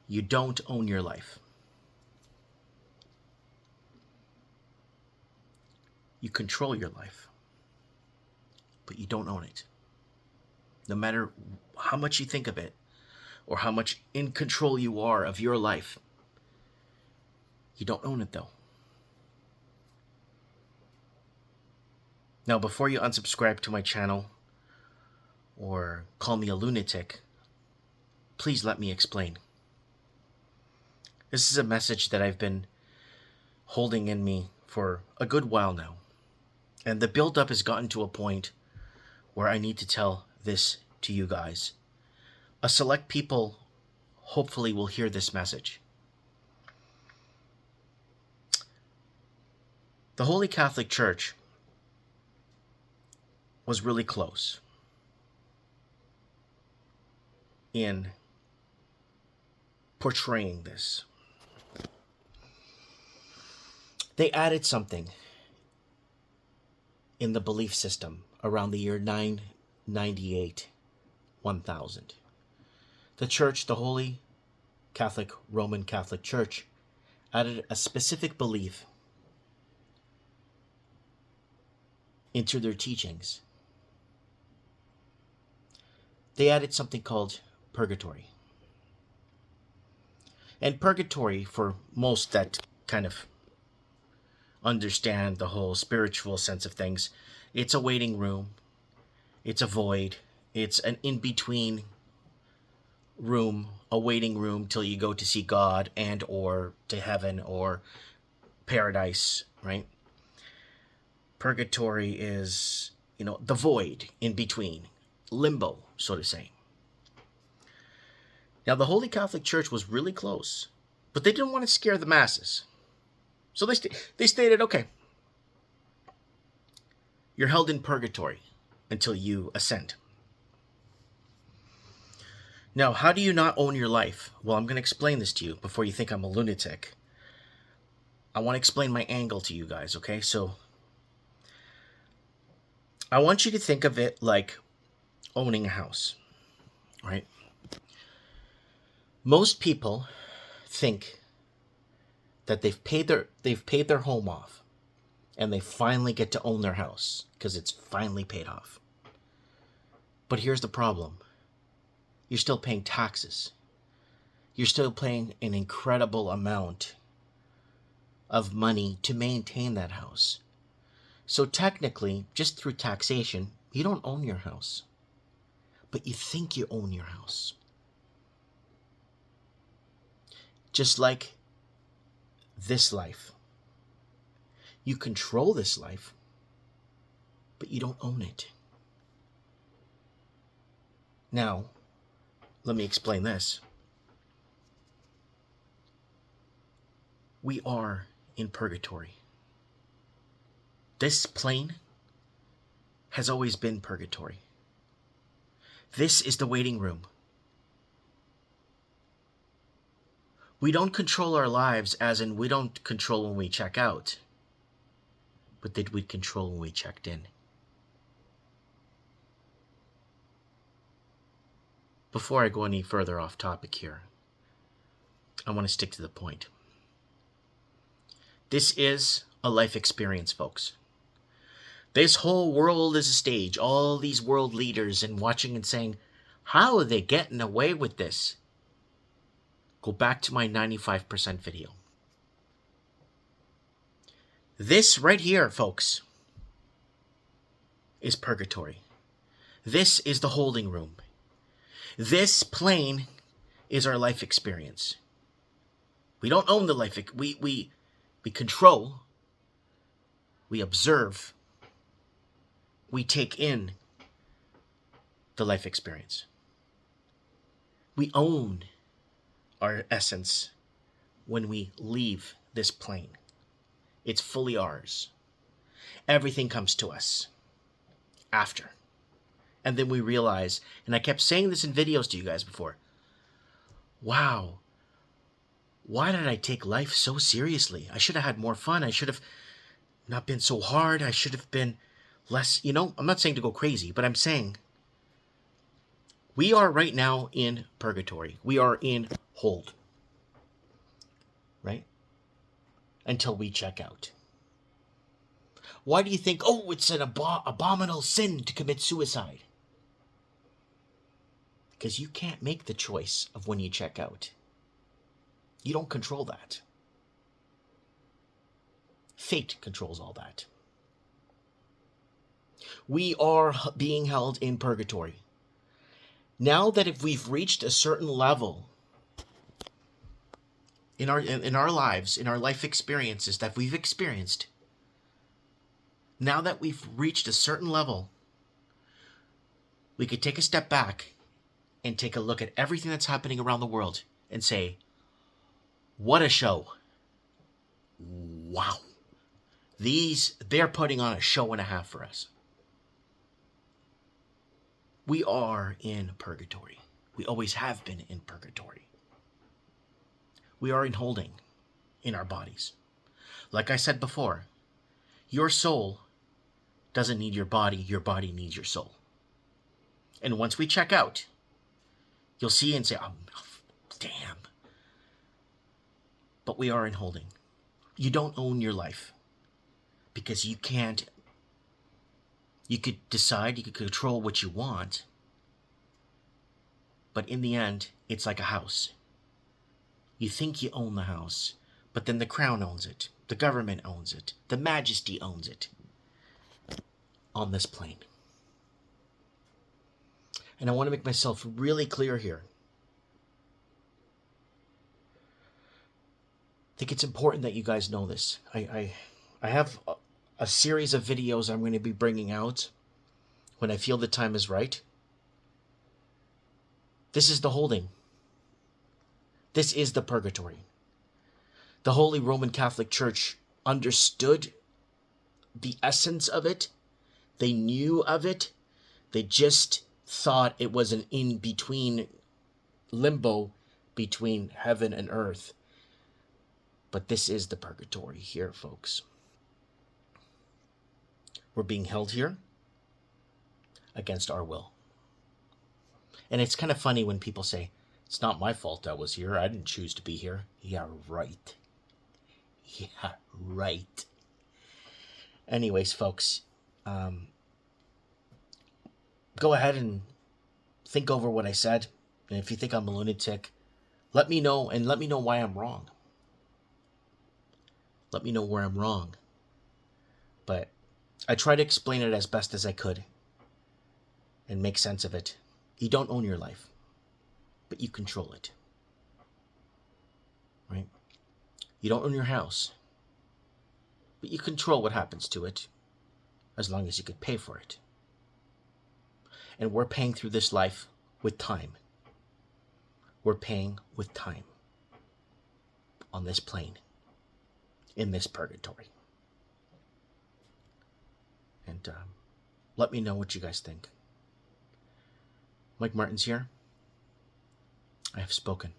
You don't own your life. You control your life, but you don't own it. No matter how much you think of it or how much in control you are of your life, you don't own it though. Now, before you unsubscribe to my channel or call me a lunatic, please let me explain. This is a message that I've been holding in me for a good while now. And the build-up has gotten to a point where I need to tell this to you guys. A select people hopefully will hear this message. The Holy Catholic Church was really close in portraying this. They added something in the belief system around the year 998, 1000. The Church, the Holy Catholic Roman Catholic Church, added a specific belief into their teachings. They added something called purgatory. And purgatory, for most that kind of understand the whole spiritual sense of things, it's a waiting room, it's a void, it's an in-between room, a waiting room till you go to see God and or to heaven or paradise, right? Purgatory is, the void in between, limbo, so to say. Now, the Holy Catholic Church was really close, but they didn't want to scare the masses. So they stated, okay, you're held in purgatory until you ascend. Now, how do you not own your life? Well, I'm going to explain this to you before you think I'm a lunatic. I want to explain my angle to you guys, okay? So I want you to think of it like owning a house, right? Most people think that they've paid their home off and they finally get to own their house because it's finally paid off. But here's the problem. You're still paying taxes. You're still paying an incredible amount of money to maintain that house. So technically, just through taxation, you don't own your house. But you think you own your house. Just like this life. You control this life, but you don't own it. Now, let me explain this. We are in purgatory. This plane has always been purgatory. This is the waiting room. We don't control our lives as in we don't control when we check out. But did we control when we checked in? Before I go any further off topic here, I want to stick to the point. This is a life experience, folks. This whole world is a stage. All these world leaders and watching and saying, how are they getting away with this? Go back to my 95% video. This right here, folks, is purgatory. This is the holding room. This plane is our life experience. We don't own the life. We control. We observe. We take in the life experience. We own our essence when we leave this plane. It's fully ours. Everything comes to us after. And then we realize, and I kept saying this in videos to you guys before, wow, why did I take life so seriously? I should have had more fun. I should have not been so hard. I should have been less, I'm not saying to go crazy, but I'm saying we are right now in purgatory. We are in hold. right? Until we check out. Why do you think, oh, it's an abominable sin to commit suicide? Because you can't make the choice of when you check out. You don't control that. Fate controls all that. We are being held in purgatory. Now that if we've reached a certain level in our lives, in our life experiences that we've experienced, now that we've reached a certain level, we could take a step back and take a look at everything that's happening around the world and say, what a show. Wow. They're putting on a show and a half for us. We are in purgatory. We always have been in purgatory. We are in holding in our bodies. Like I said before, your soul doesn't need your body needs your soul. And once we check out, you'll see and say, oh, damn. But we are in holding. You don't own your life because you can't. You could decide, you could control what you want, but in the end, it's like a house. You think you own the house, but then the crown owns it, the government owns it, the majesty owns it on this plane. And I want to make myself really clear here. I think it's important that you guys know this. I have a series of videos I'm going to be bringing out when I feel the time is right. This is the holding. This is the purgatory. The Holy Roman Catholic Church understood the essence of it. They knew of it. They just thought it was an in-between limbo between heaven and earth. But this is the purgatory here, folks. We're being held here against our will. And it's kind of funny when people say, it's not my fault I was here. I didn't choose to be here. Yeah, right. Yeah, right. Anyways, folks, go ahead and think over what I said. And if you think I'm a lunatic, let me know, and let me know why I'm wrong. Let me know where I'm wrong. But I try to explain it as best as I could and make sense of it. You don't own your life, but you control it. Right? You don't own your house, but you control what happens to it as long as you could pay for it. And we're paying through this life with time. We're paying with time on this plane, in this purgatory. And let me know what you guys think. Mike Martins here. I have spoken.